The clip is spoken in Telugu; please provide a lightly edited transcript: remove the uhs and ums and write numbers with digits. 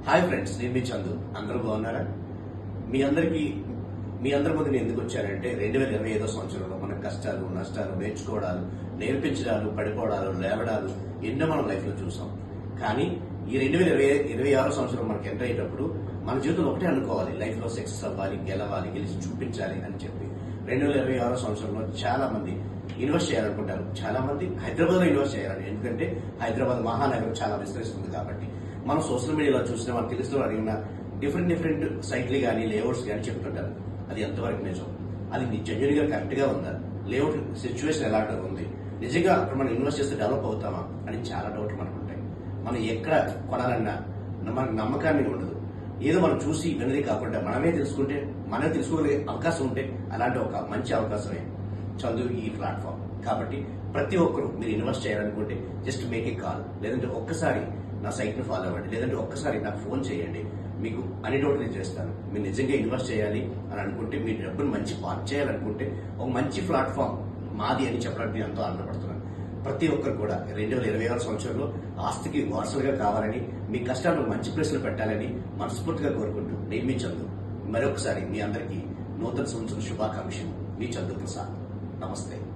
హాయ్ ఫ్రెండ్స్, నేను మీ చందు. అందరూ బాగున్నారా? మీ అందరికి మీ అందరి ముందు నేను ఎందుకు వచ్చానంటే 2025 సంవత్సరంలో మన కష్టాలు, నష్టాలు, నేర్చుకోవడాలు, నేర్పించడాలు, పడిపోవడాలు, లేవడాలు ఎన్నో మనం లైఫ్ లో చూసాం. కానీ ఈ 2026 సంవత్సరం మనకి ఎంటర్ అయ్యేటప్పుడు మన జీవితంలో ఒకటే అనుకోవాలి, లైఫ్ లో సక్సెస్ అవ్వాలి, గెలవాలి, గెలిచి చూపించాలి అని చెప్పి. 2026 సంవత్సరంలో చాలా మంది ఇన్వెస్ట్ చేయాలనుకుంటారు. చాలా మంది హైదరాబాద్ లో ఇన్వెస్ట్ చేయాలని, ఎందుకంటే హైదరాబాద్ మహానగరం చాలా విస్తరిస్తుంది కాబట్టి. మనం సోషల్ మీడియాలో చూసిన, మనకు తెలిసిన అడిగిన డిఫరెంట్ సైట్లు కానీ లేఅవుట్స్ కానీ చెప్తుంటారు. అది ఎంతవరకు నిజం? అది జెన్యున్ గా కరెక్ట్ గా ఉందా? లేఅవుట్ సిచ్యువేషన్ ఎలాంటి ఉంది? నిజంగా అక్కడ మనం ఇన్వెస్ట్ చేస్తే డెవలప్ అవుతామా అని చాలా డౌట్ మనకు ఉంటాయి. మనం ఎక్కడ కొనాలన్నా మనకు నమ్మకాన్ని ఉండదు. ఏదో మనం చూసి వినది కాకుండా మనమే తెలుసుకోగలిగే అవకాశం ఉంటే అలాంటి ఒక మంచి అవకాశమే చందు ఈ ప్లాట్ఫామ్. కాబట్టి ప్రతి ఒక్కరు మీరు ఇన్వెస్ట్ చేయాలనుకుంటే జస్ట్ మేక్ ఏ కాల్, లేదంటే ఒక్కసారి నా సైట్ ని ఫాలో అవ్వండి, లేదంటే ఒక్కసారి నాకు ఫోన్ చేయండి. మీకు అన్ని డౌట్లు నేను చేస్తాను. మీరు నిజంగా ఇన్వెస్ట్ చేయాలి అని అనుకుంటే, మీ డబ్బును మంచి పార్క్ చేయాలనుకుంటే ఒక మంచి ప్లాట్ఫామ్ మాది అని చెప్పడానికి నేను ఎంతో ఆనందపడుతున్నాను. ప్రతి ఒక్కరు కూడా 2026 సంవత్సరంలో ఆస్తికి వారసులుగా కావాలని, మీ కష్టాలను మంచి ప్లేస్లో పెట్టాలని మనస్ఫూర్తిగా కోరుకుంటూ నేను మీ చందు మరొకసారి మీ అందరికీ నూతన సంవత్సరం శుభాకాంక్షలు. మీ చందు ప్రసాద్. నమస్తే.